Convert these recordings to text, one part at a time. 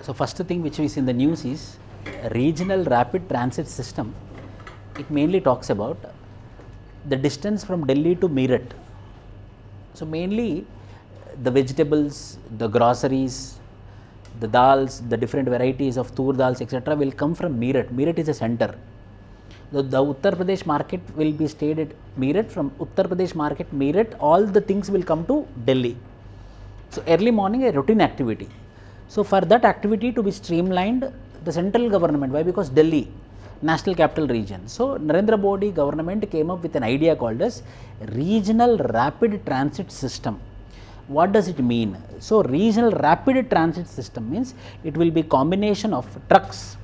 So first thing which is in the news is regional rapid transit system. It mainly talks about the distance from Delhi to Meerut. So mainly the vegetables, the groceries, the dals, the different varieties of tur dals, etc. will come from Meerut. Meerut is a center. The Uttar Pradesh market will be stayed at Meerut. From Uttar Pradesh market, Meerut, all the things will come to Delhi. So early morning a routine activity. So for that activity to be streamlined, the central government, why? Because Delhi, national capital region. So Narendra Modi government came up with an idea called as regional rapid transit system. What does it mean? So regional rapid transit system means it will be combination of trucks,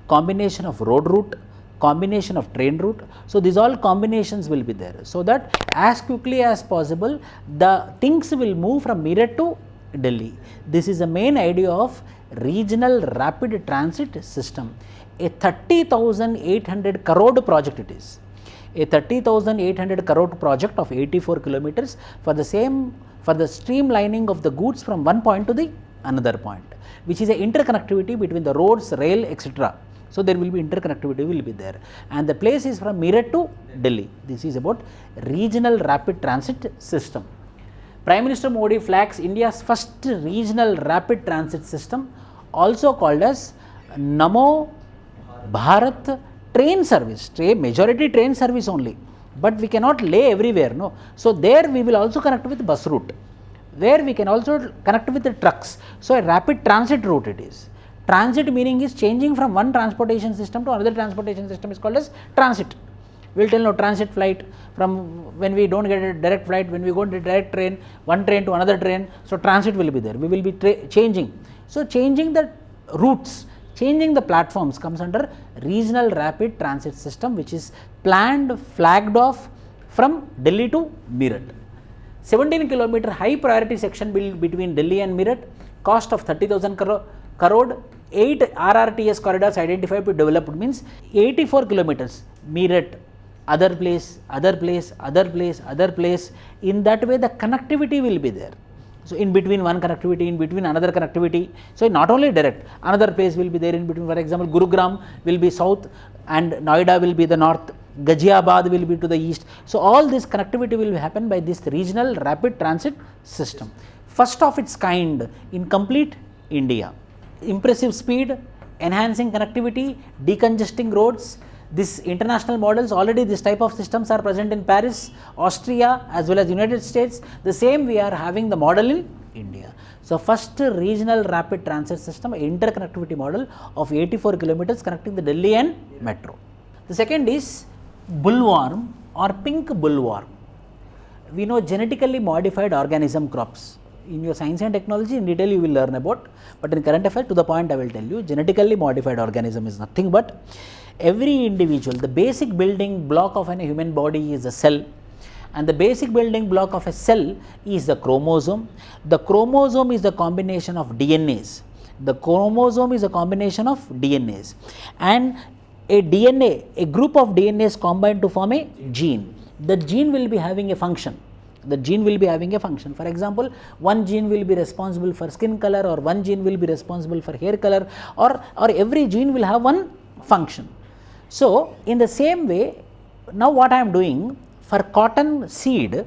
combination of road route, combination of train route. So these all combinations will be there, so that as quickly as possible the things will move from Meerut to Delhi. This is the main idea of regional rapid transit system. A 30,800 crore project it is. A 30,800 crore project of 84 kilometers for the streamlining of the goods from one point to the another point, which is a interconnectivity between the roads, rail, etc. So there will be interconnectivity will be there, and the place is from Meerut to Delhi. This is about regional rapid transit system. Prime Minister Modi flags India's first regional rapid transit system, also called as Namo Bharat train service. Majority train service only, but we cannot lay everywhere, no. So there we will also connect with bus route, where we can also connect with the trucks. So a rapid transit route it is. Transit meaning is changing from one transportation system to another transportation system is called as transit. We will tell no transit flight, from when we don't get a direct flight, when we go to direct train, one train to another train, so transit will be there. We will be changing. So changing the routes, changing the platforms comes under regional rapid transit system, which is planned, flagged off from Delhi to Meerut. 17 kilometer high priority section between Delhi and Meerut, cost of 30,000 crore, 8 RRTS corridors identified to develop, means 84 kilometers, Meerut, other place, other place, other place, other place. In that way the connectivity will be there. So in between one connectivity, in between another connectivity. So not only direct, another place will be there in between. For example, Gurugram will be south and Noida will be the north, Ghaziabad will be to the east. So all this connectivity will happen by this regional rapid transit system. First of its kind in complete India. Impressive speed, enhancing connectivity, decongesting roads. This international models, already this type of systems are present in Paris, Austria as well as United States. The same we are having the model in India. So first regional rapid transit system, interconnectivity model of 84 kilometers connecting the Delhi and metro. The second is bullworm or pink bullworm. We know genetically modified organism crops. In your science and technology in detail you will learn about, but in current affairs to the point I will tell you, genetically modified organism is nothing but every individual, the basic building block of a human body is a cell, and the basic building block of a cell is the chromosome. The chromosome is the combination of DNAs. The chromosome is a combination of DNAs, and a DNA, a group of DNAs combined to form a gene. The gene will be having a function. The gene will be having a function. For example, one gene will be responsible for skin color, or one gene will be responsible for hair color, or every gene will have one function. So in the same way, now what I am doing for cotton seed,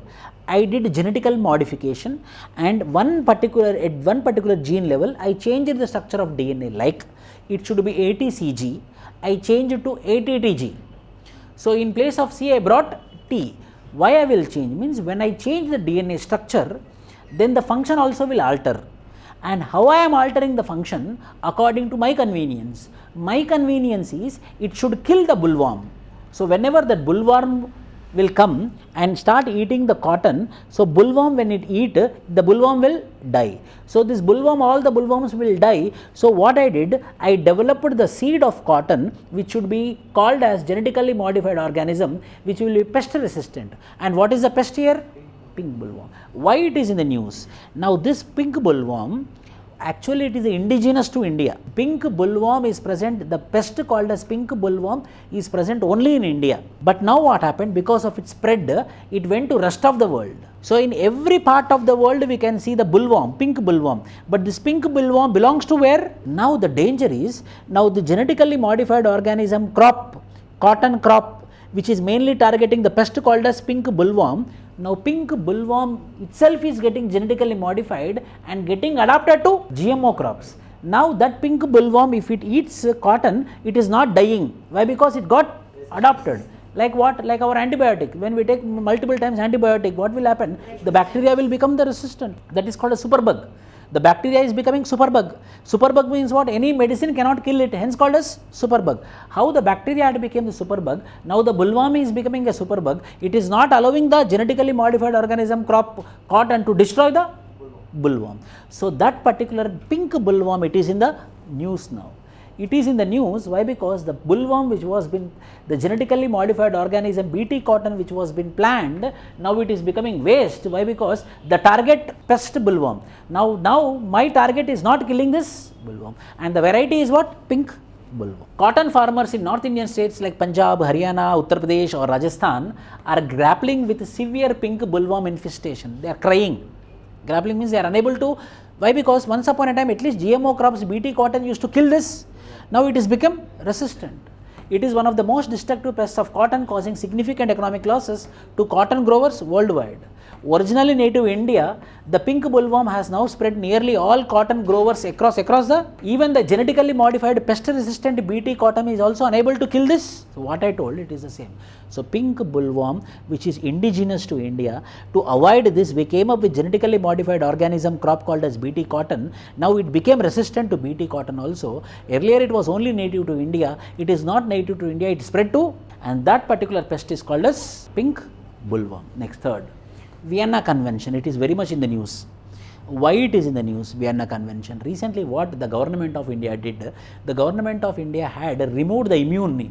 I did genetical modification, and at one particular gene level I changed the structure of DNA, like it should be ATCG, I changed it to ATTG. So in place of C I brought T. Why I will change? Means when I change the DNA structure, then the function also will alter. And how I am altering the function? According to my convenience. My convenience is it should kill the bullworm. So whenever that bullworm will come and start eating the cotton, so bullworm when it eat, the bullworm will die. So this bullworm, all the bullworms will die. So what I did, I developed the seed of cotton, which should be called as genetically modified organism, which will be pest resistant. And what is the pest here? Pink bullworm. Why it is in the news? Now this pink bullworm, actually it is indigenous to India. Pink bollworm is present, the pest called as pink bollworm is present only in India. But now what happened, because of its spread, it went to rest of the world. So in every part of the world we can see the bollworm, pink bollworm. But this pink bollworm belongs to where? Now the danger is, now the genetically modified organism crop, cotton crop, which is mainly targeting the pest called as pink bollworm. Now pink bollworm itself is getting genetically modified and getting adapted to GMO crops. Now that pink bollworm, if it eats cotton, it is not dying. Why? Because it got adapted. Like what? Like our antibiotic. When we take multiple times antibiotic, what will happen? The bacteria will become the resistant. That is called a superbug. The bacteria is becoming superbug. Superbug means what? Any medicine cannot kill it, hence called as superbug. How the bacteria had become the superbug, now the bollworm is becoming a superbug. It is not allowing the genetically modified organism crop cotton to destroy the bollworm. So that particular pink bollworm, it is in the news now. It is in the news. Why? Because the bollworm which was been, the genetically modified organism BT cotton which was been planned, now it is becoming waste. Why? Because the target pest bollworm. Now my target is not killing this bollworm, and the variety is what? Pink bollworm. Cotton farmers in North Indian states like Punjab, Haryana, Uttar Pradesh or Rajasthan are grappling with severe pink bollworm infestation. They are crying. Grappling means they are unable to. Why? Because once upon a time at least GMO crops, BT cotton used to kill this. Now it has become resistant. It is one of the most destructive pests of cotton, causing significant economic losses to cotton growers worldwide. Originally native India, the pink bollworm has now spread nearly all cotton growers across the, even the genetically modified pest resistant BT cotton is also unable to kill this. So what I told, it is the same. So pink bollworm, which is indigenous to India, to avoid this we came up with genetically modified organism crop called as BT cotton. Now it became resistant to BT cotton also. Earlier it was only native to India. It is not native to India, it spread to, and that particular pest is called as pink bollworm. Next, third. Vienna Convention, it is very much in the news. Why it is in the news? Vienna Convention. Recently what the government of India did, the government of India had removed the immunity.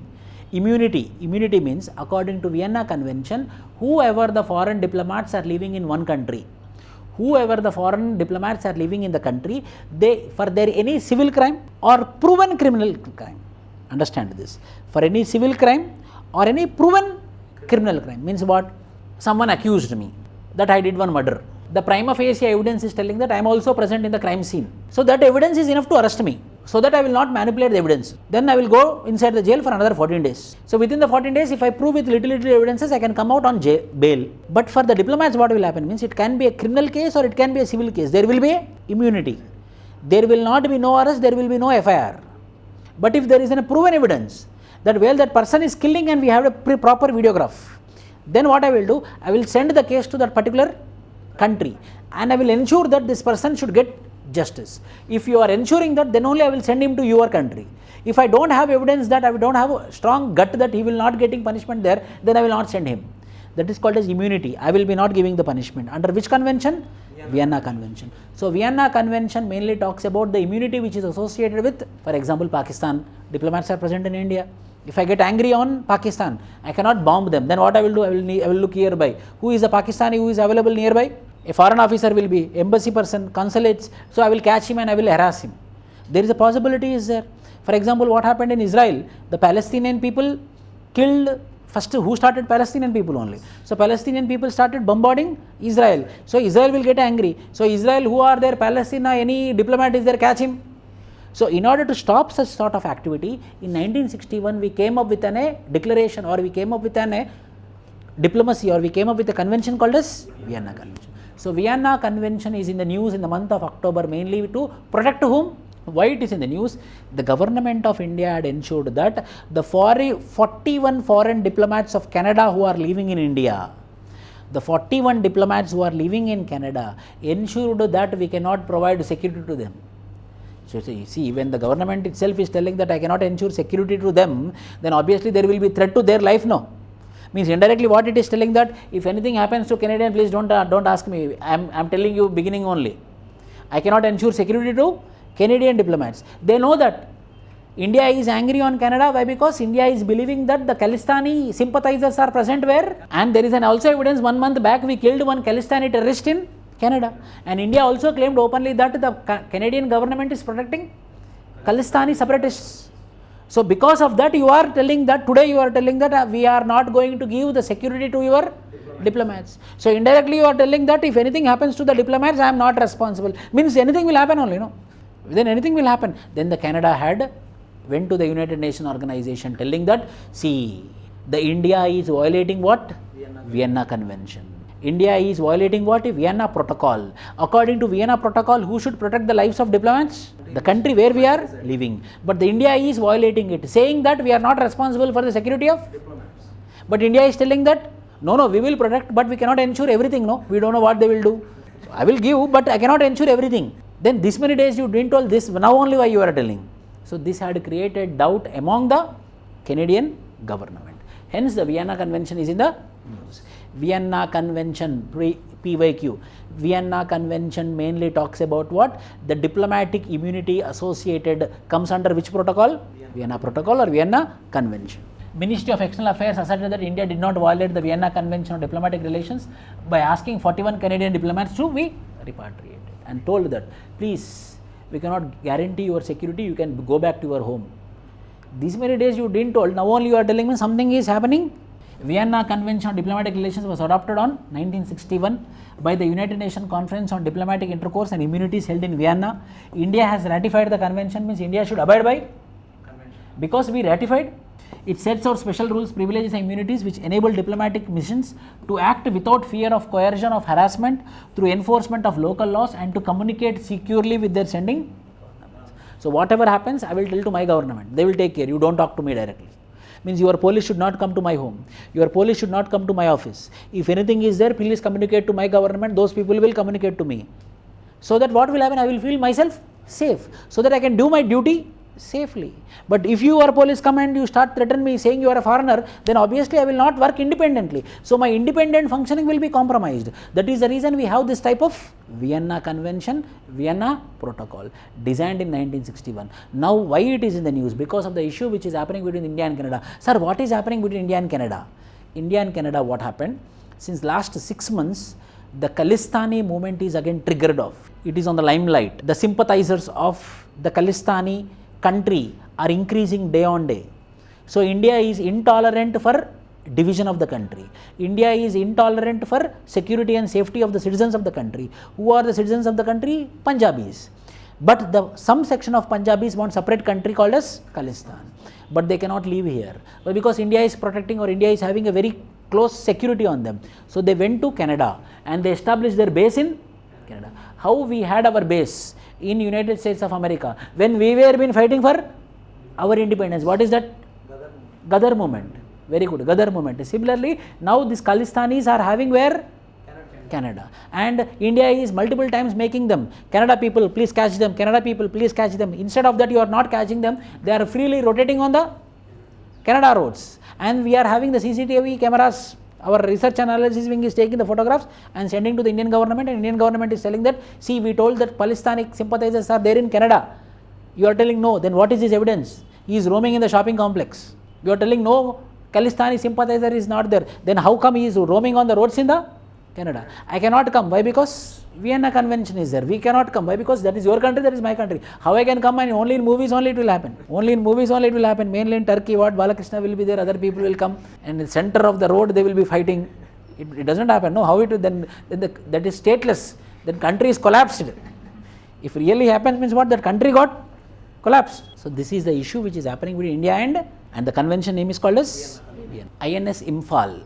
Immunity means according to Vienna Convention, whoever the foreign diplomats are living in one country, whoever the foreign diplomats are living in the country, they, for their any civil crime or proven criminal crime, understand this, for any civil crime or any proven criminal crime, means what? Someone accused me that I did one murder. The prima facie evidence is telling that I am also present in the crime scene. So that evidence is enough to arrest me, so that I will not manipulate the evidence. Then I will go inside the jail for another 14 days. So within the 14 days, if I prove with little evidences, I can come out on bail. But for the diplomats, what will happen? Means it can be a criminal case or it can be a civil case. There will be immunity. There will not be no arrest, there will be no FIR. But if there is a proven evidence that, well, that person is killing and we have a proper videograph, then what I will do? I will send the case to that particular country and I will ensure that this person should get justice. If you are ensuring that, then only I will send him to your country. If I don't have evidence that, I don't have a strong gut that he will not getting punishment there, then I will not send him. That is called as immunity. I will be not giving the punishment. Under which convention? Vienna Convention. So Vienna Convention mainly talks about the immunity which is associated with, for example, Pakistan. Diplomats are present in India. If I get angry on Pakistan, I cannot bomb them. Then what I will do? I will look nearby. Who is a Pakistani who is available nearby? A foreign officer will be, embassy person, consulates. So I will catch him and I will harass him. There is a possibility is there. For example, what happened in Israel? The Palestinian people killed, first who started? Palestinian people only. So Palestinian people started bombarding Israel. So Israel will get angry. So Israel, who are there? Palestine, any diplomat is there, catch him. So in order to stop such sort of activity, in 1961 we came up with a declaration, or we came up with a diplomacy, or we came up with a convention called as Vienna Convention. So Vienna Convention is in the news in the month of October, mainly to protect whom? Why it is in the news? The government of India had ensured that the 41 foreign diplomats of Canada who are living in India, the 41 diplomats who are living in Canada, ensured that we cannot provide security to them. So see, when the government itself is telling that I cannot ensure security to them, then obviously there will be threat to their life, no? Means indirectly what it is telling that if anything happens to Canadian, please don't ask me. I am telling you beginning only. I cannot ensure security to Canadian diplomats. They know that India is angry on Canada. Why? Because India is believing that the Khalistani sympathizers are present where? And there is also evidence 1 month back we killed one Khalistani terrorist in Canada. And India also claimed openly that the Canadian government is protecting Khalistani separatists. So because of that, you are telling that today you are telling that we are not going to give the security to your diplomats. So indirectly you are telling that if anything happens to the diplomats, I am not responsible. Means anything will happen only, no? Then anything will happen. Then the Canada had went to the United Nations organization telling that, see, the India is violating what? Vienna Convention. India is violating what? Vienna Protocol. According to Vienna Protocol, who should protect the lives of diplomats? The country where we are living. But the India is violating it, saying that we are not responsible for the security of diplomats. But India is telling that, no, we will protect, but we cannot ensure everything, no? We don't know what they will do. So I will give, but I cannot ensure everything. Then this many days you didn't tell this, now only why you are telling. So this had created doubt among the Canadian government. Hence the Vienna Convention is in the news. Vienna Convention, PYQ. Vienna Convention mainly talks about what? The diplomatic immunity associated comes under which protocol? Vienna Protocol or Vienna Convention. Ministry of External Affairs asserted that India did not violate the Vienna Convention on diplomatic relations by asking 41 Canadian diplomats to be repatriated, and told that, please, we cannot guarantee your security, you can go back to your home. These many days you didn't told, now only you are telling me something is happening. Vienna Convention on Diplomatic Relations was adopted on 1961 by the United Nations Conference on Diplomatic Intercourse and Immunities held in Vienna. India has ratified the convention, means India should abide by convention. Because we ratified, it sets out special rules, privileges and immunities which enable diplomatic missions to act without fear of coercion of harassment through enforcement of local laws and to communicate securely with their sending. So whatever happens, I will tell to my government. They will take care. You don't talk to me directly. Means your police should not come to my home. Your police should not come to my office. If anything is there, please communicate to my government. Those people will communicate to me. So that what will happen? I will feel myself safe. So that I can do my duty safely. But if you are police come and you start threatening me saying you are a foreigner, then obviously I will not work independently. So my independent functioning will be compromised. That is the reason we have this type of Vienna Convention, Vienna Protocol, designed in 1961. Now why it is in the news? Because of the issue which is happening between India and Canada. Sir, what is happening between India and Canada? India and Canada, what happened? Since last 6 months, the Khalistani movement is again triggered off. It is on the limelight. The sympathizers of the Khalistani country are increasing day on day. So India is intolerant for division of the country. India is intolerant for security and safety of the citizens of the country. Who are the citizens of the country? Punjabis. But some section of Punjabis want separate country called as Khalistan. But they cannot live here. But because India is protecting, or India is having a very close security on them. So they went to Canada and they established their base in Canada. How we had our base in United States of America when we were been fighting for our independence? What is that? Ghadar movement. Very good, Ghadar movement. Similarly, now these Khalistanis are having where? Canada. And India is multiple times making them, Canada people, please catch them, Canada people, please catch them. Instead of that, you are not catching them, they are freely rotating on the Canada roads. And we are having the CCTV cameras. Our research analysis wing is taking the photographs and sending to the Indian government, and Indian government is telling that, see, we told that Palestinian sympathizers are there in Canada. You are telling no, then what is his evidence? He is roaming in the shopping complex. You are telling no, Khalistani sympathizer is not there. Then how come he is roaming on the roads in the Canada? I cannot come. Why? Because Vienna Convention is there. We cannot come. Why? Because that is your country, that is my country. How I can come? And only in movies only it will happen. Only in movies only it will happen. Mainly in Turkey, what? Balakrishna will be there, other people will come, and in the center of the road they will be fighting. It doesn't happen. No, how it will then that is stateless. Then country is collapsed. If really happens, means what? That country got collapsed. So this is the issue which is happening between India and the convention name is called as INS Imphal.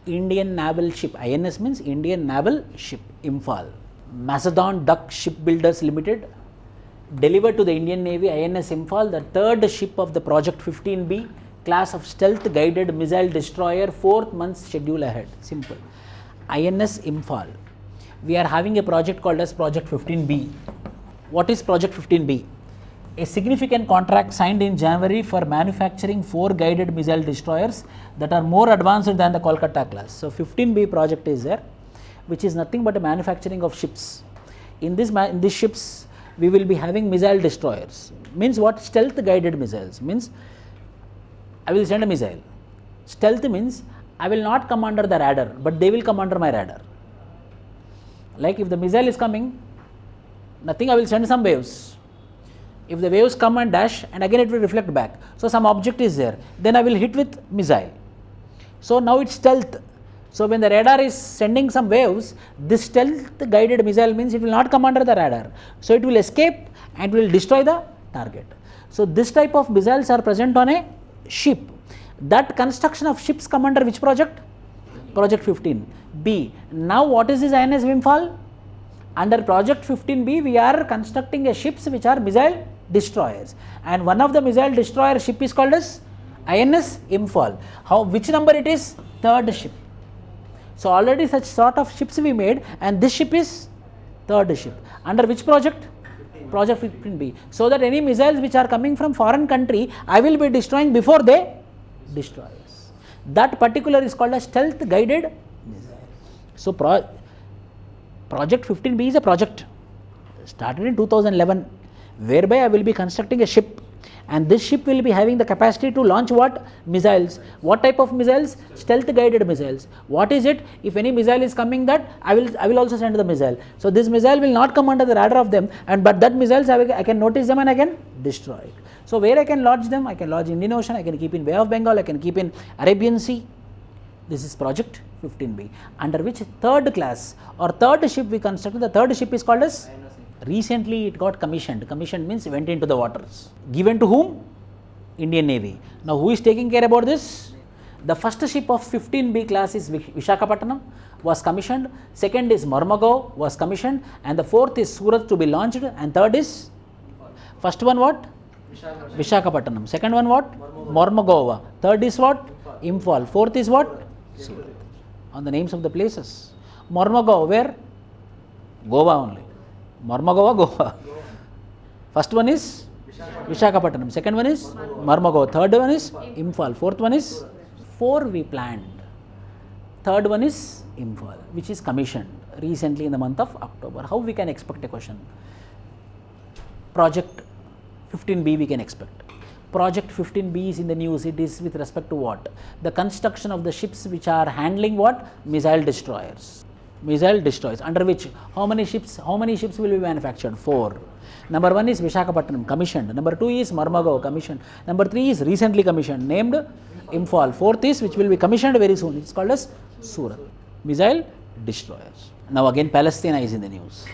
Indian naval ship. INS means Indian naval ship, Imphal. Macedon Duck Shipbuilders Limited delivered to the Indian Navy INS Imphal, the third ship of the Project 15B class of stealth guided missile destroyer, 4th month schedule ahead. Simple. INS Imphal. We are having a project called as Project 15B. What is Project 15B? A significant contract signed in January for manufacturing 4 guided missile destroyers that are more advanced than the Kolkata class. So 15B project is there, which is nothing but a manufacturing of ships. In these ships, we will be having missile destroyers. Means what? Stealth guided missiles. Means I will send a missile. Stealth means I will not come under the radar, but they will come under my radar. Like if the missile is coming, nothing, I will send some waves. If the waves come and dash, and again it will reflect back. So some object is there, then I will hit with missile. So now it's stealth. So when the radar is sending some waves, this stealth guided missile means it will not come under the radar. So it will escape and will destroy the target. So this type of missiles are present on a ship. That construction of ships come under which project? Project 15B. Now what is this INS Vimphal? Under project 15B, we are constructing a ships which are missile destroyers, and one of the missile destroyer ship is called as INS Imphal. Which number it is? Third ship. So already such sort of ships we made, and this ship is third ship. Under which project? Project 15B. So that any missiles which are coming from foreign country, I will be destroying before they destroy us. That particular is called a stealth guided missile. So project 15B is a project started in 2011, whereby I will be constructing a ship, and this ship will be having the capacity to launch what? Missiles. What type of missiles? Stealth guided missiles. What is it? If any missile is coming, that I will also send the missile. So this missile will not come under the radar of them, but that missiles I can notice them and I can destroy it. So where I can lodge them? I can lodge in Indian Ocean, I can keep in Bay of Bengal, I can keep in Arabian Sea. This is project 15B, under which third class or third ship we constructed. The third ship is called as, recently it got commissioned. Commissioned means went into the waters. Given to whom? Indian Navy. Now who is taking care about this? The first ship of 15B class is Visakhapatnam, was commissioned. Second is Mormugao, was commissioned, and the fourth is Surat to be launched, and third is, first one what? Visakhapatnam. Second one what? Mormugao. Third is what? Imphal. Fourth is what? Surat. On the names of the places. Mormugao, where? Goa only. Mormugao, Goa. First one is Visakhapatnam. Second one is Mormugao. Third one is Imphal. Fourth one is, four we planned. Third one is Imphal, which is commissioned recently in the month of October. How we can expect a question? Project 15B we can expect. Project 15B is in the news. It is with respect to what? The construction of the ships which are handling what? Missile destroyers. Missile destroyers. Under which, how many ships will be manufactured? 4. Number 1 is Visakhapatnam, commissioned. Number 2 is Mormugao, commissioned. Number 3 is recently commissioned, named Imphal. Fourth is, which will be commissioned very soon, it's called as Surat. Missile destroyers. Now again Palestine is in the news,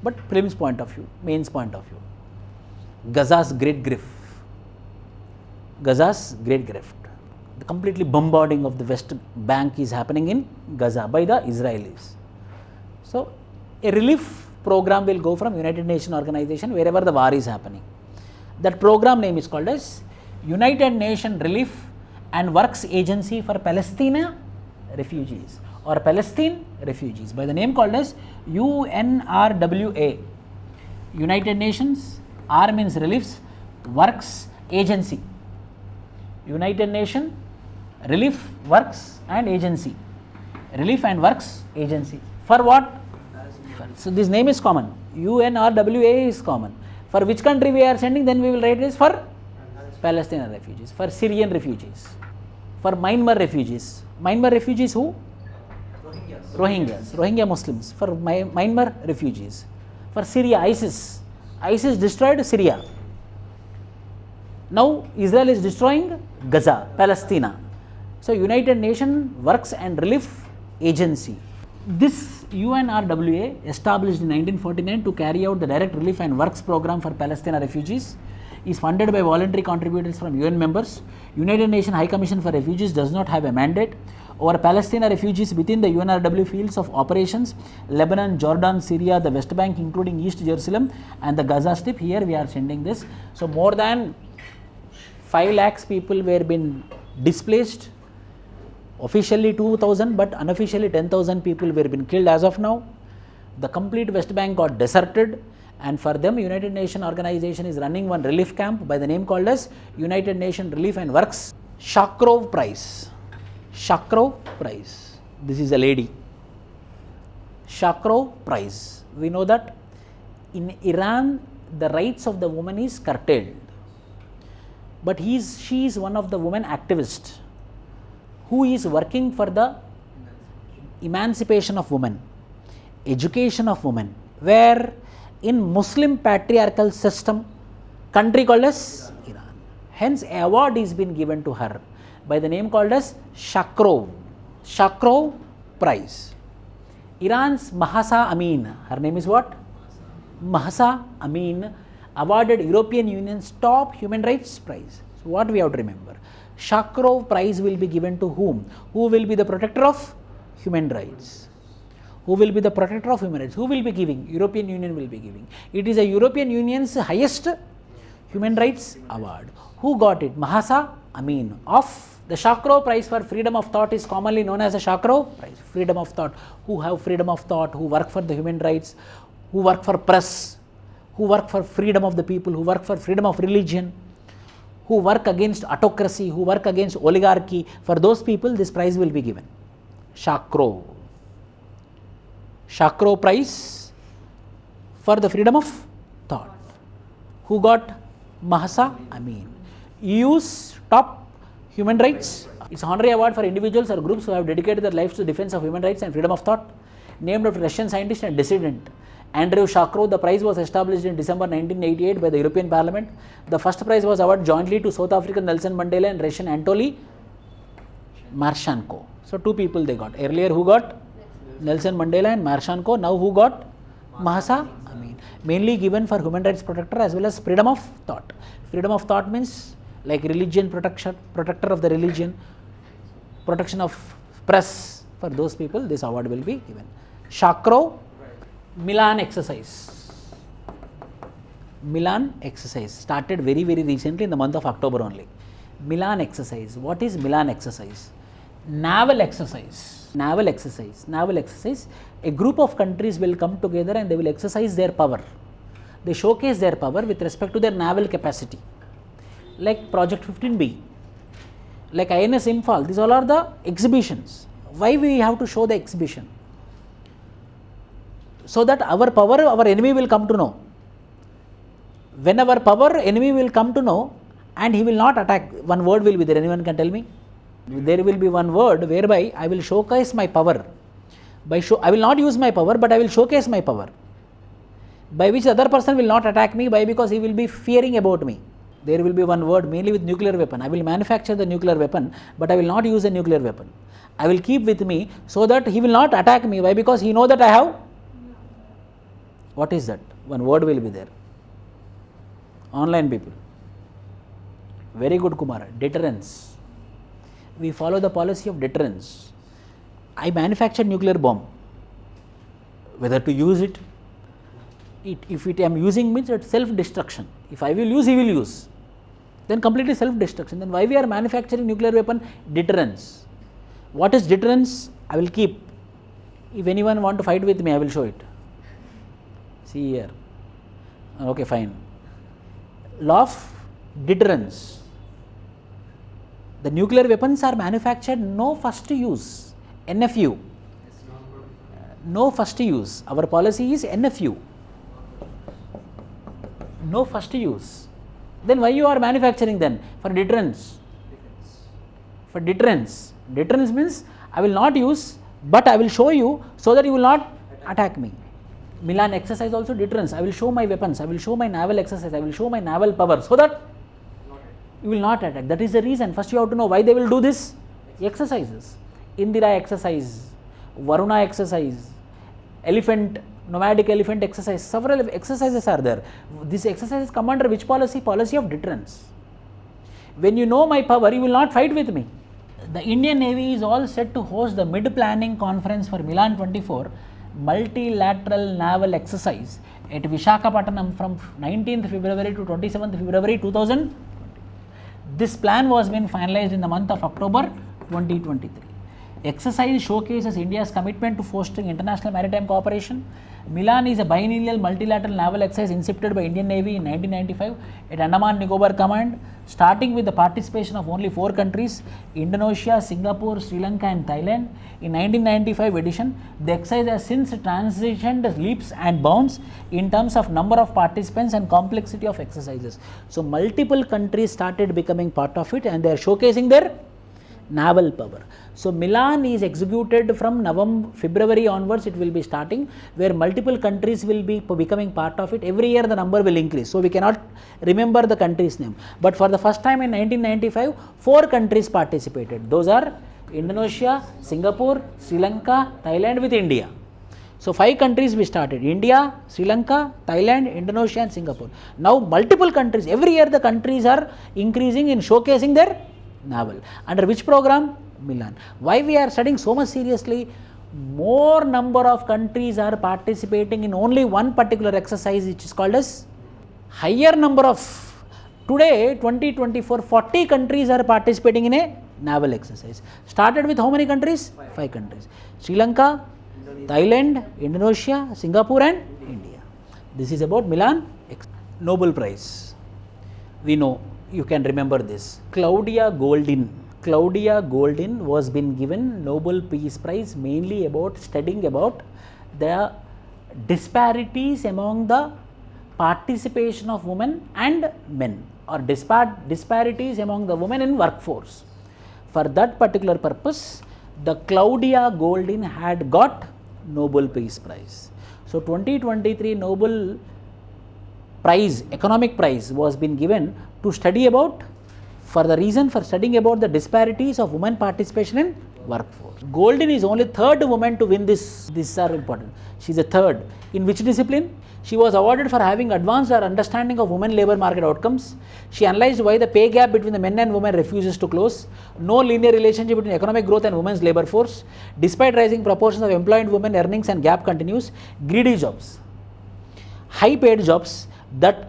but prelims point of view, mains point of view. Gaza's great grift. Gaza's great grift. The completely bombarding of the West Bank is happening in Gaza by the Israelis. So a relief program will go from United Nations organization wherever the war is happening. That program name is called as United Nations Relief and Works Agency for Palestine Refugees, or Palestine Refugees, by the name called as UNRWA. United Nations, R means Reliefs, Works Agency. United Nations Relief, Works and Agency. Relief and Works Agency. For what? So this name is common. UNRWA is common. For which country we are sending, then we will write this for Palestinian refugees, for Syrian refugees, for Myanmar refugees. Myanmar refugees who? Rohingyas. Rohingya Muslims. For Myanmar refugees. For Syria, ISIS. ISIS destroyed Syria. Now Israel is destroying Gaza, Palestine. So United Nations Works and Relief Agency. This UNRWA, established in 1949 to carry out the direct relief and works program for Palestinian refugees, is funded by voluntary contributors from UN members. United Nations High Commission for Refugees does not have a mandate over Palestinian refugees within the UNRWA fields of operations: Lebanon, Jordan, Syria, the West Bank including East Jerusalem and the Gaza Strip. Here we are sending this. So more than 5 lakhs people were been displaced. Officially 2,000, but unofficially 10,000 people were been killed as of now. The complete West Bank got deserted, and for them United Nations organization is running one relief camp by the name called as United Nations Relief and Works. Shakrov Prize. Shakrov Prize. This is a lady. Shakrov Prize. We know that in Iran the rights of the woman is curtailed, but she is one of the women activists who is working for the emancipation of women. education of women, where in Muslim patriarchal system, country called as Iran. Hence, an award is been given to her by the name called as Shakrov Prize. Iran's Mahsa Amin, her name is what? Mahsa Amin, awarded European Union's top human rights prize. So, what we have to remember? Shakrov Prize will be given to whom? Who will be the protector of human rights? Who will be the protector of human rights? Who will be giving? European Union will be giving. It is a European Union's highest human rights award. Who got it? Mahsa Amin. Of the Shakrov Prize for freedom of thought is commonly known as the Shakrov Prize. Freedom of thought. Who have freedom of thought, who work for the human rights, who work for press, who work for freedom of the people, who work for freedom of religion, who work against autocracy, who work against oligarchy. For those people, this prize will be given. Shakrov Prize for the freedom of thought. Who got? Mahsa Amin. EU's top human rights. It's an honorary award for individuals or groups who have dedicated their lives to the defense of human rights and freedom of thought. Named after Russian scientist and dissident Andrei Shakrov, the prize was established in December 1988 by the European Parliament. The first prize was awarded jointly to South African Nelson Mandela and Russian Anatoly Marchenko. So, two people they got. Earlier who got? Nelson Mandela and Marchenko. Now who got? Mahsa Amin. Mainly given for human rights protector as well as freedom of thought. Freedom of thought means like religion protection, protector of the religion, protection of press. For those people, this award will be given. Shakrov Milan exercise. Milan exercise started very recently in the month of October only. Milan exercise. What is Milan exercise? Naval exercise. Naval exercise. Naval exercise. A group of countries will come together and they will exercise their power. They showcase their power with respect to their naval capacity. Like Project 15B, like INS Imphal, these all are the exhibitions. Why we have to show the exhibition? So that our power, our enemy will come to know. When our power, enemy will come to know and he will not attack. One word will be there. Anyone can tell me? There will be one word whereby I will showcase my power. I will not use my power, but I will showcase my power. By which the other person will not attack me, because he will be fearing about me. There will be one word mainly with nuclear weapon. I will manufacture the nuclear weapon, but I will not use a nuclear weapon. I will keep with me so that he will not attack me. Why? Because he knows that I have. What is that? One word will be there. Online people. Very good, Kumar. Deterrence. We follow the policy of deterrence. I manufacture nuclear bomb. Whether to use it, if I am using means it's self-destruction. If I will use, he will use. Then completely self-destruction. Then why we are manufacturing nuclear weapon? Deterrence. What is deterrence? I will keep. If anyone want to fight with me, I will show it. See here. Okay, fine. Law of deterrence. The nuclear weapons are manufactured no first use. NFU. No first use. Our policy is NFU. No first use. Then why you are manufacturing then? For deterrence. For deterrence. Deterrence means I will not use, but I will show you so that you will not attack me. Milan exercise also deterrence. I will show my weapons. I will show my naval exercise. I will show my naval power so that you will not attack. That is the reason. First you have to know why they will do this exercises. Indira exercise, Varuna exercise, nomadic elephant exercise. Several exercises are there. These exercises come under which policy? Policy of deterrence. When you know my power, you will not fight with me. The Indian Navy is all set to host the mid-planning conference for Milan 24 multilateral naval exercise at Visakhapatnam from 19th February to 27th February 2020. This plan was been finalized in the month of October 2023. Exercise showcases India's commitment to fostering international maritime cooperation. Milan is a biennial multilateral naval exercise incepted by Indian Navy in 1995 at Andaman Nicobar Command, starting with the participation of only 4 countries, Indonesia, Singapore, Sri Lanka and Thailand. In 1995 edition, the exercise has since transitioned leaps and bounds in terms of number of participants and complexity of exercises. So, multiple countries started becoming part of it and they are showcasing their naval power. So Milan is executed from February onwards, it will be starting, where multiple countries will be becoming part of it. Every year the number will increase. So we cannot remember the country's name. But for the first time in 1995, 4 countries participated. Those are Indonesia, Singapore, Sri Lanka, Thailand with India. So 5 countries we started: India, Sri Lanka, Thailand, Indonesia and Singapore. Now multiple countries, every year the countries are increasing in showcasing their naval. Under which program? Milan. Why we are studying so much seriously? More number of countries are participating in only one particular exercise, which is called as higher number of. Today 2024, 40 countries are participating in a naval exercise. Started with how many countries? 5 countries: Sri Lanka, Thailand, Indonesia, Singapore and India. This is about Milan. Nobel Prize. We know, you can remember this. Claudia Goldin was been given Nobel Peace Prize mainly about studying about the disparities among the participation of women and men, or disparities among the women in workforce. For that particular purpose, the Claudia Goldin had got Nobel Peace Prize. So 2023 Nobel Prize, Economic Prize, was been given to study about, for the reason for studying about the disparities of women participation in workforce. Goldin is only 3rd woman to win this. These are important. She is a 3rd. In which discipline? She was awarded for having advanced her understanding of women labour market outcomes. She analysed why the pay gap between the men and women refuses to close. No linear relationship between economic growth and women's labour force. Despite rising proportions of employed women, earnings and gap continues. Greedy jobs, high paid jobs that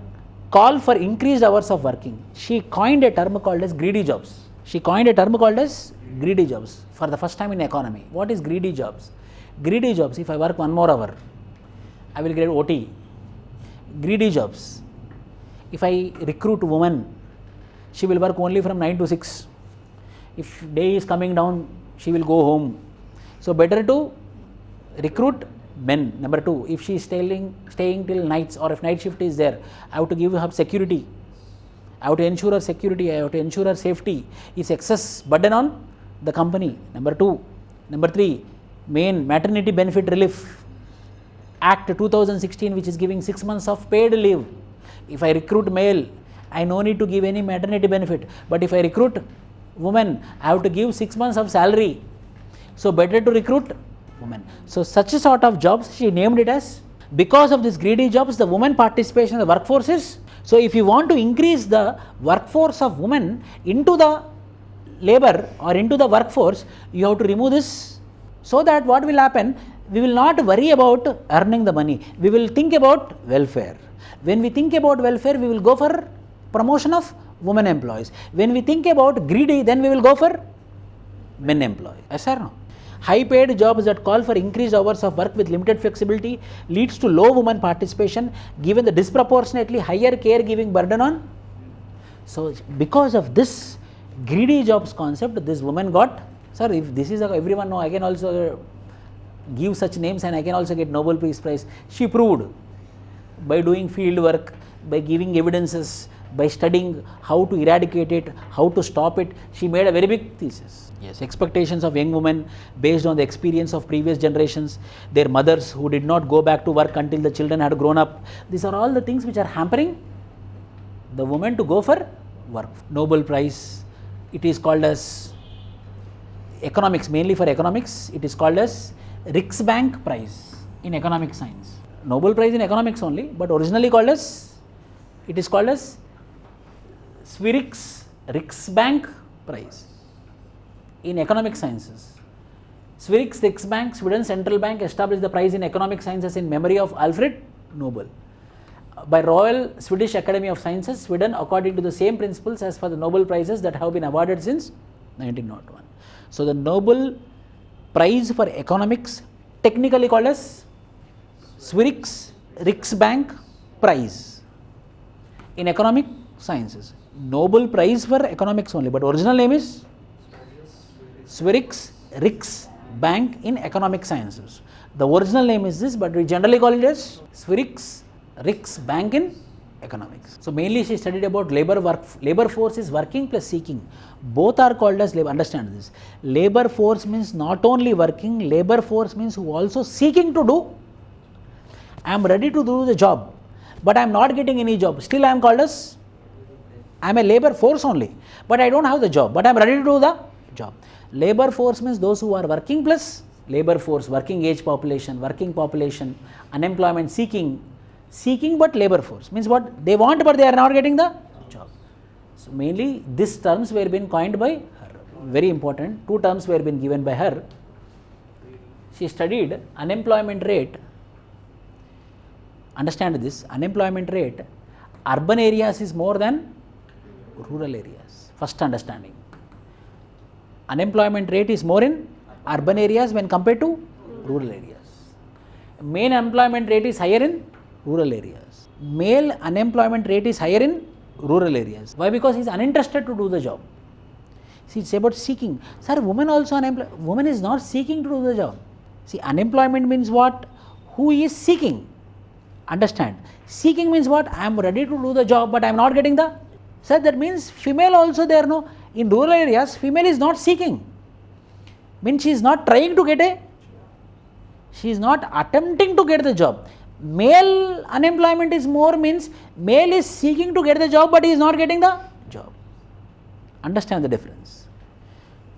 call for increased hours of working. She coined a term called as greedy jobs. For the first time in economy. What is greedy jobs? Greedy jobs, if I work 1 more hour, I will get OT. Greedy jobs, if I recruit woman, she will work only from 9 to 6. If day is coming down, she will go home. So better to recruit men. Number 2, if she is staying till nights, or if night shift is there, I have to give her security. I have to ensure her security, I have to ensure her safety. It's excess burden on the company. Number 2. Number 3, main maternity benefit relief. Act 2016, which is giving 6 months of paid leave. If I recruit male, I no need to give any maternity benefit. But if I recruit woman, I have to give 6 months of salary. So better to recruit women. So such a sort of jobs, she named it as, because of these greedy jobs, the women participation in the workforce is. So if you want to increase the workforce of women into the labor or into the workforce, you have to remove this. So that what will happen? We will not worry about earning the money. We will think about welfare. When we think about welfare, we will go for promotion of women employees. When we think about greedy, then we will go for men employees. Yes or no? High paid jobs that call for increased hours of work with limited flexibility leads to low women participation given the disproportionately higher caregiving burden on. So because of this greedy jobs concept, this woman got, sir, if this is everyone know, I can also give such names and I can also get Nobel Peace Prize. She proved by doing field work, by giving evidences, by studying how to eradicate it, how to stop it. She made a very big thesis. Yes, expectations of young women based on the experience of previous generations, their mothers who did not go back to work until the children had grown up. These are all the things which are hampering the women to go for work. Nobel Prize, it is called as economics, mainly for economics, it is called as Riksbank Prize in economic science. Nobel Prize in economics only, but originally called as, it is called as Riksbank Prize in economic sciences. Riksbank, Sweden Central Bank, established the prize in economic sciences in memory of Alfred Nobel by Royal Swedish Academy of Sciences, Sweden, according to the same principles as for the Nobel Prizes that have been awarded since 1901. So the Nobel Prize for economics, technically called as Riksbank Prize in economic sciences. Nobel Prize for economics only, but original name is Riksbank in economic sciences. The original name is this, but we generally call it as Riksbank in economics. So mainly she studied about labor force is working plus seeking. Both are called as labor. Understand this. Labor force means not only working, labor force means who also seeking to do. I am ready to do the job, but I am not getting any job. Still I am called as, I am a labor force only, but I don't have the job, but I am ready to do the job. Labor force means those who are working plus labor force, working age population, working population, unemployment, seeking but labor force means what they want but they are not getting the job. So mainly these terms were been coined by her. Very important. Two terms were been given by her. She studied unemployment rate. Understand this, unemployment rate, urban areas is more than rural areas. First understanding. Unemployment rate is more in urban areas when compared to rural areas. Main employment rate is higher in rural areas. Male unemployment rate is higher in rural areas. Why? Because he is uninterested to do the job. See, it's about seeking. Sir, woman also unemployed. Woman is not seeking to do the job. See, unemployment means what? Who is seeking? Understand. Seeking means what? I am ready to do the job but I am not getting the. Sir, that means female also there, no? In rural areas, female is not seeking. Means she is not trying to get a, she is not attempting to get the job. Male unemployment is more means male is seeking to get the job but he is not getting the job. Understand the difference.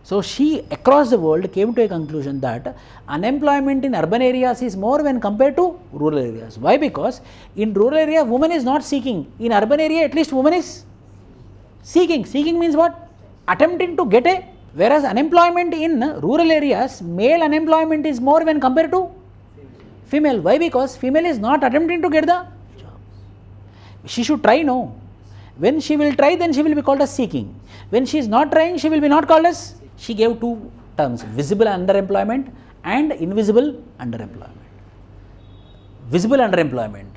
So she across the world came to a conclusion that unemployment in urban areas is more when compared to rural areas. Why? Because in rural area woman is not seeking. In urban area at least woman is seeking. Seeking means what? Attempting to get a. Whereas unemployment in rural areas, male unemployment is more when compared to female. Why? Because female is not attempting to get the job. She should try, no. When she will try, then she will be called as seeking. When she is not trying, she will be not called as. She gave two terms, visible underemployment and invisible underemployment. Visible underemployment,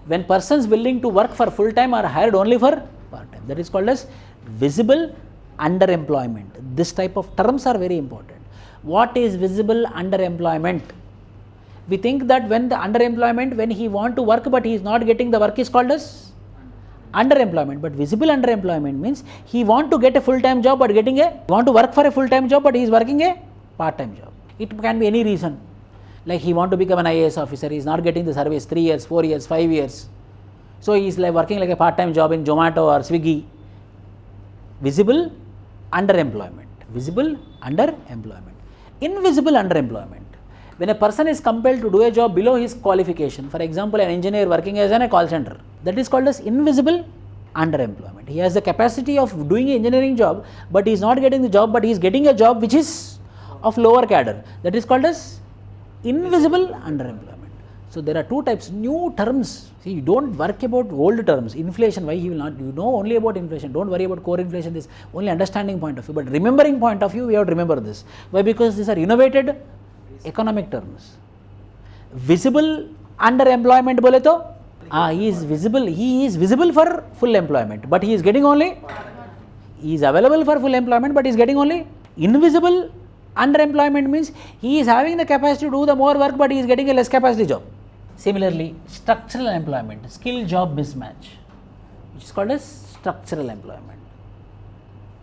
when persons willing to work for full time are hired only for part time, that is called as visible underemployment. This type of terms are very important. What is visible underemployment? We think that when the underemployment, when he want to work but he is not getting the work is called as underemployment. But visible underemployment means he want to get a full-time job but getting a, want to work for a full-time job but he is working a part-time job. It can be any reason. Like he want to become an IAS officer, he is not getting the service 3 years, 4 years, 5 years. So he is like working like a part-time job in Zomato or Swiggy. Visible underemployment. Visible underemployment. Invisible underemployment. When a person is compelled to do a job below his qualification, for example, an engineer working as in a call center, that is called as invisible underemployment. He has the capacity of doing an engineering job, but he is not getting the job, but he is getting a job which is of lower cadre. That is called as invisible underemployment. So there are two types, new terms. See, you don't work about old terms. Inflation, why he will not, you know only about inflation. Don't worry about core inflation, this only understanding point of view. But remembering point of view, we have to remember this. Why? Because these are innovated economic terms. Visible underemployment bole to, he is visible for full employment, but he is getting only, he is available for full employment, but he is getting only. Invisible underemployment means he is having the capacity to do the more work, but he is getting a less capacity job. Similarly, structural employment, skill job mismatch, which is called as structural employment.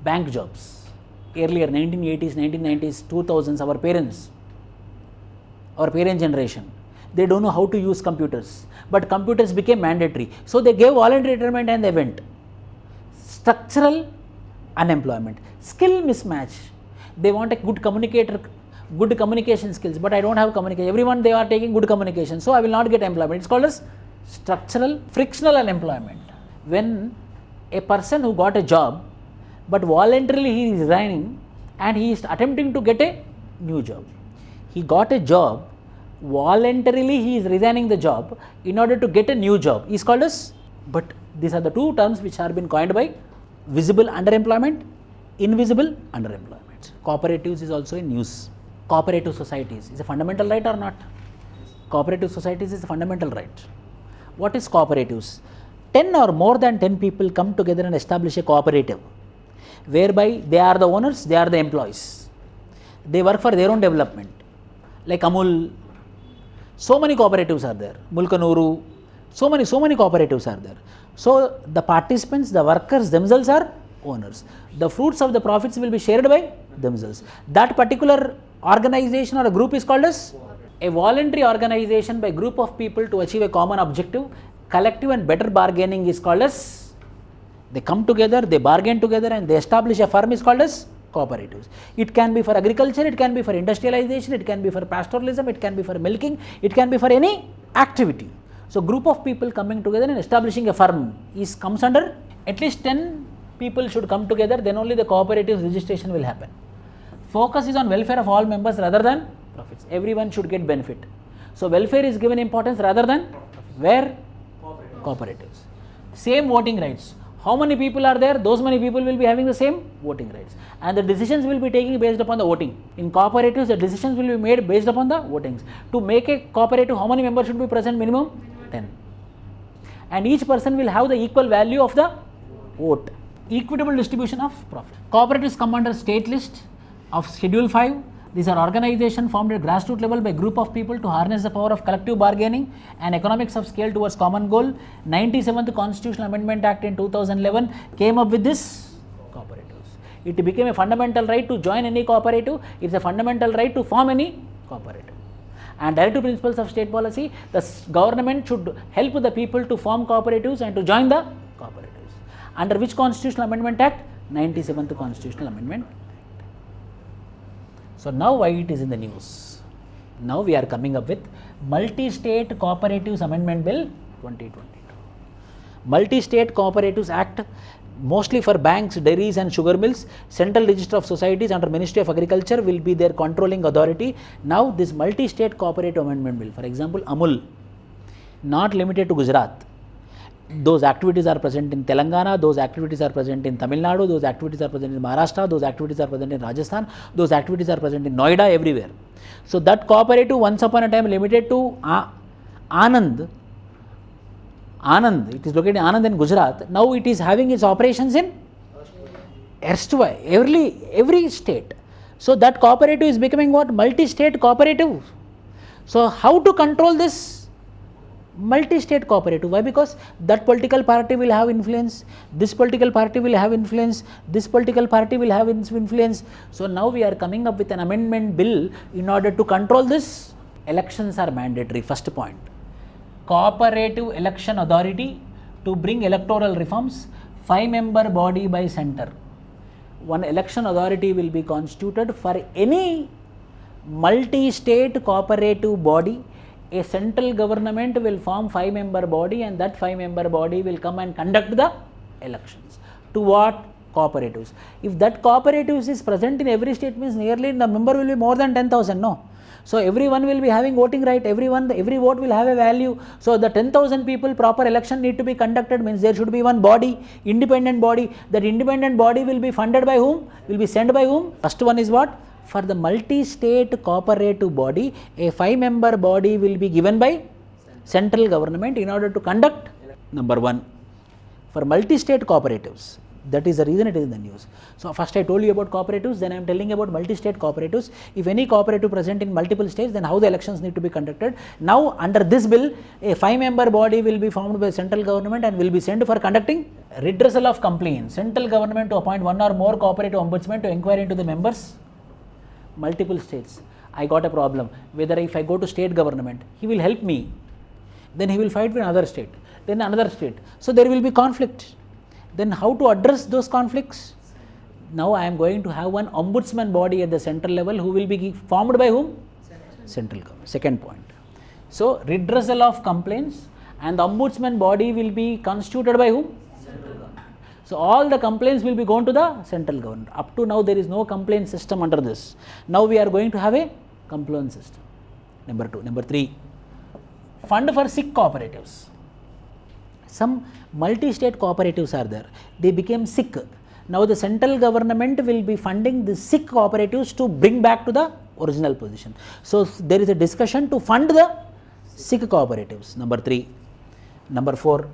Bank jobs. Earlier, 1980s, 1990s, 2000s, our parent generation, they don't know how to use computers, but computers became mandatory. So they gave voluntary retirement and they went. Structural unemployment. Skill mismatch. They want a good communicator, good communication skills, but I don't have communication. Everyone, they are taking good communication, so I will not get employment. It's called as structural frictional unemployment. When a person who got a job, but voluntarily he is resigning and he is attempting to get a new job. He got a job, voluntarily he is resigning the job in order to get a new job. He is called as, but these are the two terms which have been coined by visible underemployment, invisible underemployment. Cooperatives is also in use. Cooperative societies is a fundamental right or not? Cooperative societies is a fundamental right. What is cooperatives? 10 or more than 10 people come together and establish a cooperative, whereby they are the owners, they are the employees. They work for their own development. Like Amul, so many cooperatives are there. Mulkanuru, So many cooperatives are there. So the participants, the workers themselves are owners. The fruits of the profits will be shared by themselves. That particular organization or a group is called as a voluntary organization by group of people to achieve a common objective. Collective and better bargaining is called as, they come together, they bargain together and they establish a firm is called as cooperatives. It can be for agriculture, it can be for industrialization, it can be for pastoralism, it can be for milking, it can be for any activity. So group of people coming together and establishing a firm comes under at least 10 people should come together, then only the cooperative registration will happen. Focus is on welfare of all members rather than profits. Everyone should get benefit. So welfare is given importance rather than where? Cooperatives. Same voting rights. How many people are there? Those many people will be having the same voting rights. And the decisions will be taken based upon the voting. In cooperatives, the decisions will be made based upon the votings. To make a cooperative, how many members should be present? Minimum 10. And each person will have the equal value of the vote. Equitable distribution of profit. Cooperatives come under state list of Schedule 5. These are organizations formed at grassroots level by group of people to harness the power of collective bargaining and economics of scale towards common goal. 97th Constitutional Amendment Act in 2011 came up with this cooperatives. It became a fundamental right to join any cooperative. It's a fundamental right to form any cooperative. And directive principles of state policy, the government should help the people to form cooperatives and to join the cooperatives. Under which Constitutional Amendment Act? 97th Constitutional Amendment. So now why it is in the news? Now we are coming up with Multi-State Cooperatives Amendment Bill 2022. Multi-State Cooperatives Act, mostly for banks, dairies and sugar mills. Central Register of Societies under Ministry of Agriculture will be their controlling authority. Now this Multi-State Cooperative Amendment Bill, for example Amul, not limited to Gujarat. Those activities are present in Telangana, those activities are present in Tamil Nadu, those activities are present in Maharashtra, those activities are present in Rajasthan, those activities are present in Noida, everywhere. So that cooperative once upon a time limited to Anand, it is located in Anand in Gujarat. Now it is having its operations in every state. So that cooperative is becoming what? Multi-state cooperative. So how to control this multi-state cooperative? Why? Because that political party will have influence, this political party will have influence, this political party will have influence. So now we are coming up with an amendment bill in order to control this. Elections are mandatory, first point. Cooperative Election Authority to bring electoral reforms, 5-member body by center. One election authority will be constituted for any multi-state cooperative body. A central government will form 5-member body and that 5-member body will come and conduct the elections. To what? Cooperatives. If that cooperatives is present in every state, means nearly the member will be more than 10,000, no? So everyone will be having voting right, every vote will have a value. So the 10,000 people proper election need to be conducted, means there should be one body, independent body. That independent body will be funded by whom? Will be sent by whom? First one is what? For the multi-state cooperative body, a 5-member body will be given by central government in order to conduct. Number 1, for multi-state cooperatives, that is the reason it is in the news. So first I told you about cooperatives, then I am telling about multi-state cooperatives. If any cooperative present in multiple states, then how the elections need to be conducted. Now under this bill, a 5-member body will be formed by central government and will be sent for conducting redressal of complaints. Central government to appoint one or more cooperative ombudsmen to inquire into the members. Multiple states, I got a problem, whether if I go to state government, he will help me, then he will fight with another state, then another state. So there will be conflict. Then how to address those conflicts? Now I am going to have one ombudsman body at the central level who will be formed by whom? Central government. Second point. So redressal of complaints and the ombudsman body will be constituted by whom? So all the complaints will be gone to the central government. Up to now there is no complaint system under this. Now we are going to have a complaint system. Number 2. Number 3, fund for sick cooperatives. Some multi-state cooperatives are there. They became sick. Now the central government will be funding the sick cooperatives to bring back to the original position. So there is a discussion to fund the sick cooperatives. Number 3. Number 4,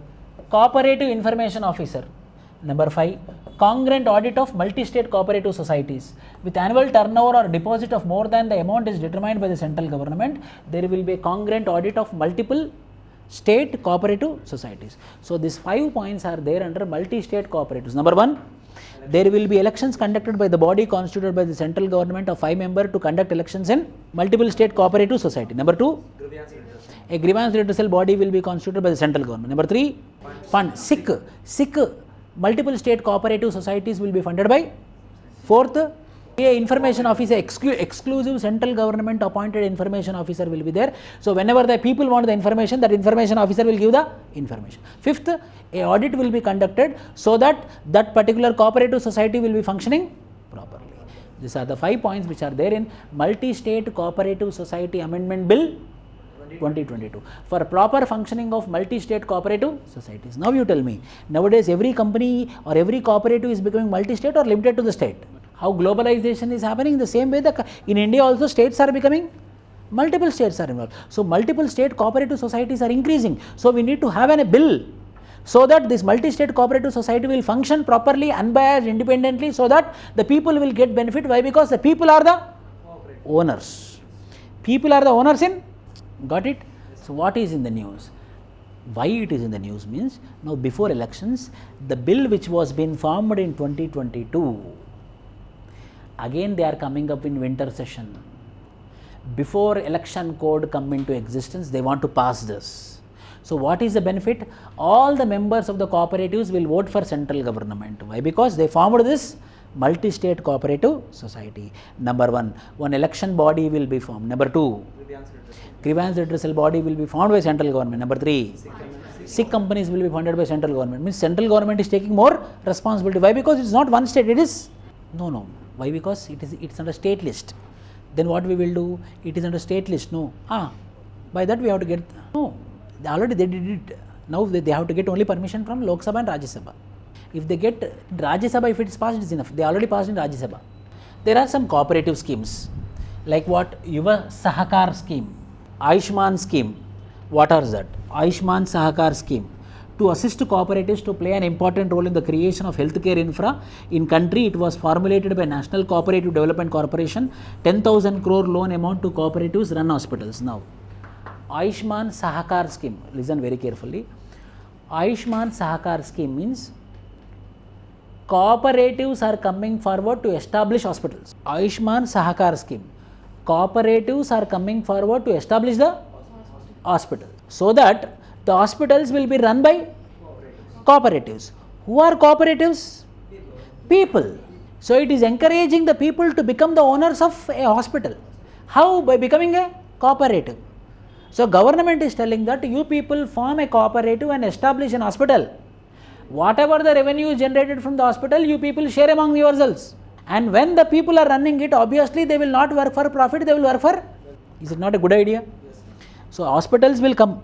cooperative information officer. Number 5, congruent audit of multi-state cooperative societies. With annual turnover or deposit of more than the amount is determined by the central government, there will be a congruent audit of multiple state cooperative societies. So these 5 points are there under multi-state cooperatives. Number 1, there will be elections conducted by the body constituted by the central government of 5 members to conduct elections in multiple state cooperative society. Number 2, a grievance redressal body will be constituted by the central government. Number 3, fund. Sick multiple state cooperative societies will be funded by. 4th, a information officer, exclusive central government appointed information officer will be there. So whenever the people want the information, that information officer will give the information. 5th, a audit will be conducted so that that particular cooperative society will be functioning properly. These are the 5 points which are there in Multi-State Cooperative Society Amendment Bill 2022 for proper functioning of multi-state cooperative societies. Now you tell me, nowadays every company or every cooperative is becoming multi-state or limited to the state? How globalization is happening, the same way in India also states are becoming, multiple states are involved. So multiple state cooperative societies are increasing. So we need to have a bill so that this multi-state cooperative society will function properly, unbiased, independently, so that the people will get benefit. Why? Because the people are the owners. People are the owners in, got it? So what is in the news? Why it is in the news means, now before elections, the bill which was being formed in 2022, again they are coming up in winter session. Before election code come into existence, they want to pass this. So what is the benefit? All the members of the cooperatives will vote for central government. Why? Because they formed this multi-state cooperative society. Number 1, one election body will be formed. Number 2, grievance redressal body will be formed by central government. Number 3, sick companies will be funded by central government. Means central government is taking more responsibility. Why? Because it is not one state, it is, no. Why? Because it's under state list. Then what we will do? It is under state list. No. By that we have to get, no. Already they did it. Now they have to get only permission from Lok Sabha and Rajya Sabha. If they get Rajya Sabha, if it is passed, it is enough. They already passed in Rajya Sabha. There are some cooperative schemes like what? Yuva Sahakar scheme, Ayushman scheme. What are that? Ayushman Sahakar scheme. To assist cooperatives to play an important role in the creation of healthcare infra in country, it was formulated by National Cooperative Development Corporation. 10,000 crore loan amount to cooperatives run hospitals. Now, Ayushman Sahakar scheme, listen very carefully. Ayushman Sahakar scheme means cooperatives are coming forward to establish hospitals. Ayushman Sahakar scheme, cooperatives are coming forward to establish the hospital, so that the hospitals will be run by cooperatives. Who are cooperatives? People. So it is encouraging the people to become the owners of a hospital. How? By becoming a cooperative. So government is telling that you people form a cooperative and establish an hospital. Whatever the revenue is generated from the hospital, you people share among yourselves. And when the people are running it, obviously they will not work for profit, they will work for, is it not a good idea? So hospitals will come.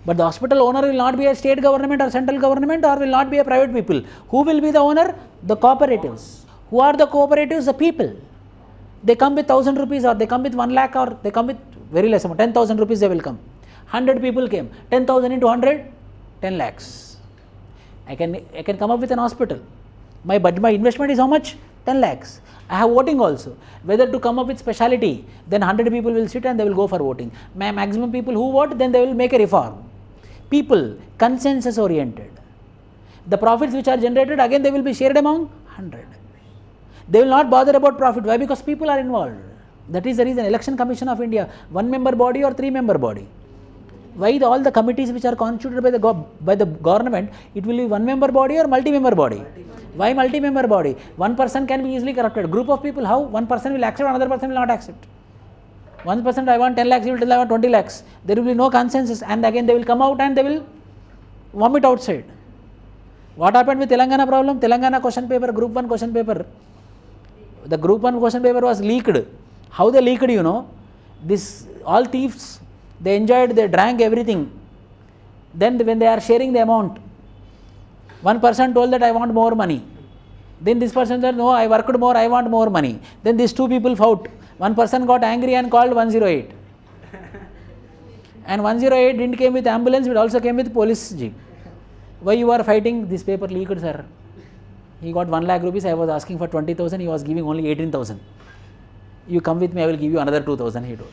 But the hospital owner will not be a state government or central government, or will not be a private people. Who will be the owner? The cooperatives. Who are the cooperatives? The people. They come with 1,000 rupees, or they come with 1 lakh, or they come with very less amount, 10,000 rupees they will come. 100 people came. 10,000 into 100, 10 lakhs. I can come up with an hospital. My investment is how much? 10 lakhs. I have voting also. Whether to come up with speciality, then 100 people will sit and they will go for voting. Maximum people who vote, then they will make a reform. People, consensus oriented. The profits which are generated, again they will be shared among 100. They will not bother about profit. Why? Because people are involved. That is the reason Election Commission of India, 1-member body or 3-member body. Why all the committees which are constituted by the government, it will be 1-member body or multi-member body? Why multi-member body? One person can be easily corrupted. Group of people, how? One person will accept, another person will not accept. One person, I want 10 lakhs, he will tell I want 20 lakhs. There will be no consensus, and again they will come out and they will vomit outside. What happened with Telangana problem? Telangana question paper, group 1 question paper. The group 1 question paper was leaked. How they leaked, you know? This, all thieves, they enjoyed, they drank everything. Then when they are sharing the amount, one person told that I want more money. Then this person said, no, I worked more, I want more money. Then these 2 people fought. One person got angry and called 108. And 108 didn't came with ambulance, but also came with police jeep. Why you are fighting? This paper leaked, sir. He got 1 lakh rupees, I was asking for 20,000, he was giving only 18,000. You come with me, I will give you another 2,000, he told.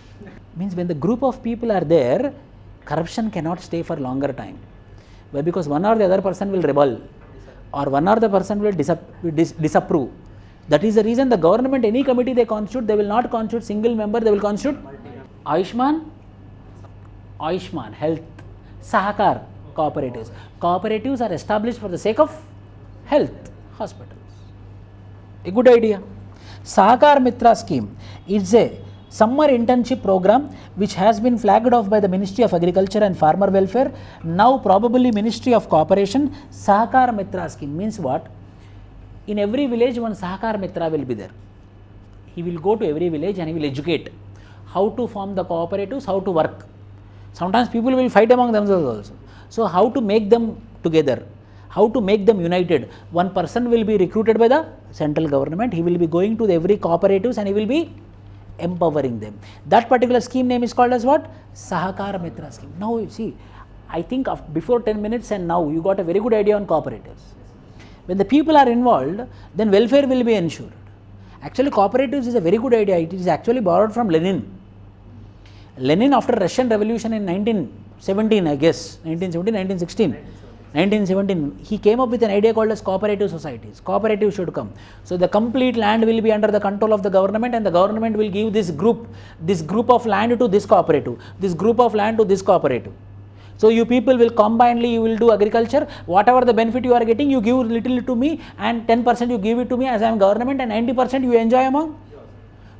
Means when the group of people are there, corruption cannot stay for longer time. Why? Because one or the other person will rebel, or one or the person will disapprove. That is the reason the government, any committee they constitute, they will not constitute single member, they will constitute Ayushman, health, Sahakar, cooperatives. Cooperatives are established for the sake of health, hospitals. A good idea. Sahakar Mitra scheme is a summer internship program which has been flagged off by the Ministry of Agriculture and Farmer Welfare, now probably Ministry of Cooperation. Sahakar Mitra scheme means what? In every village one Sahakar Mitra will be there. He will go to every village and he will educate how to form the cooperatives, how to work. Sometimes people will fight among themselves also. So how to make them together, how to make them united. One person will be recruited by the central government, he will be going to every cooperatives and he will be empowering them. That particular scheme name is called as what? Sahakar Mitra scheme. Now you see, I think before 10 minutes and now you got a very good idea on cooperatives. When the people are involved, then welfare will be ensured. Actually cooperatives is a very good idea. It is actually borrowed from Lenin. Lenin, after Russian Revolution in 1917, I guess, 1917, he came up with an idea called as cooperative societies. Cooperatives should come. So the complete land will be under the control of the government, and the government will give this group of land to this cooperative, this group of land to this cooperative. So you people will combinedly, you will do agriculture, whatever the benefit you are getting, you give little to me, and 10% you give it to me as I am government, and 90% you enjoy among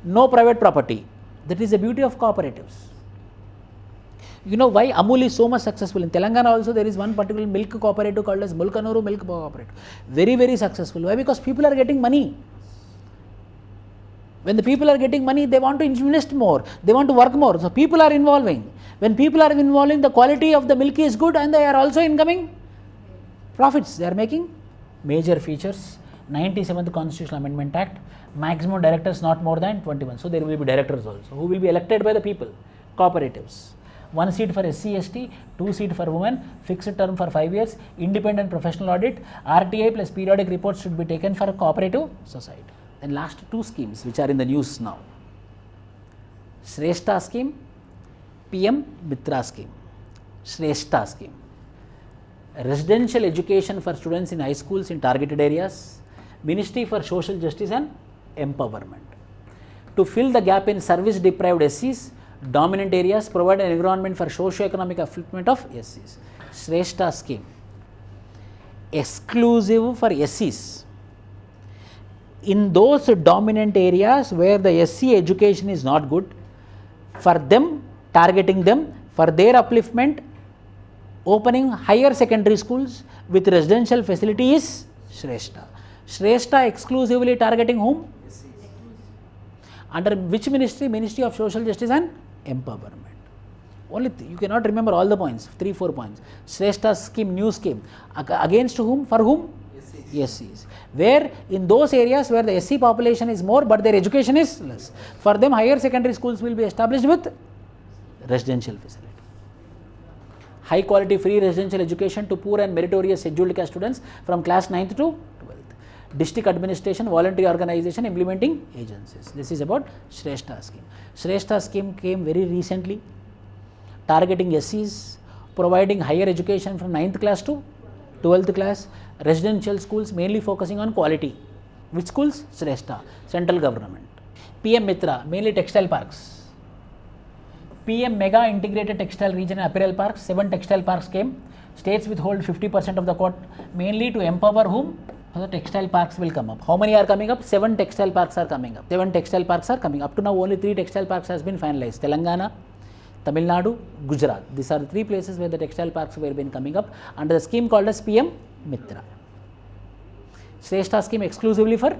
no private property. That is the beauty of cooperatives. You know why Amul is so much successful? In Telangana also there is one particular milk cooperative called as Mulkanuru Milk Cooperative. Very, very successful. Why? Because people are getting money. When the people are getting money, they want to invest more, they want to work more. So people are involving. When people are involving, the quality of the milk is good and they are also incoming profits. They are making major features. 97th Constitutional Amendment Act, maximum directors not more than 21. So there will be directors also who will be elected by the people. Cooperatives. 1 seat for SC, ST, 2 seat for women, fixed term for 5 years, independent professional audit, RTI plus periodic reports should be taken for a cooperative society. Then last 2 schemes which are in the news now. Shrestha scheme, PM Mitra scheme. Shrestha scheme. Residential education for students in high schools in targeted areas. Ministry for Social Justice and Empowerment. To fill the gap in service deprived SCs, dominant areas, provide an environment for socio-economic upliftment of SCs. Shrestha scheme. Exclusive for SCs. In those dominant areas where the SC education is not good, for them, targeting them, for their upliftment, opening higher secondary schools with residential facility is Shrestha. Shrestha exclusively targeting whom? Under which ministry? Ministry of Social Justice and Empowerment. Only you cannot remember all the points, 3-4 points. Shrestha scheme, new scheme. Against whom? For whom? SCs. Where in those areas where the SC population is more but their education is less, for them higher secondary schools will be established with residential facility. High quality free residential education to poor and meritorious scheduled caste students from class 9th to 12th. District administration, voluntary organization, implementing agencies. This is about Shrestha scheme. Shrestha scheme came very recently, targeting SCs, providing higher education from 9th class to 12th class, residential schools mainly focusing on quality. Which schools? Shrestha, central government. PM Mitra, mainly textile parks. PM Mega Integrated Textile Region and Apparel Parks, 7 textile parks came. States withhold 50% of the quota, mainly to empower whom? So the textile parks will come up. How many are coming up? 7 textile parks are coming up. 7 textile parks are coming up. Up to now only 3 textile parks has been finalized. Telangana, Tamil Nadu, Gujarat. These are the 3 places where the textile parks were been coming up under the scheme called as PM Mitra. Shrestha scheme exclusively for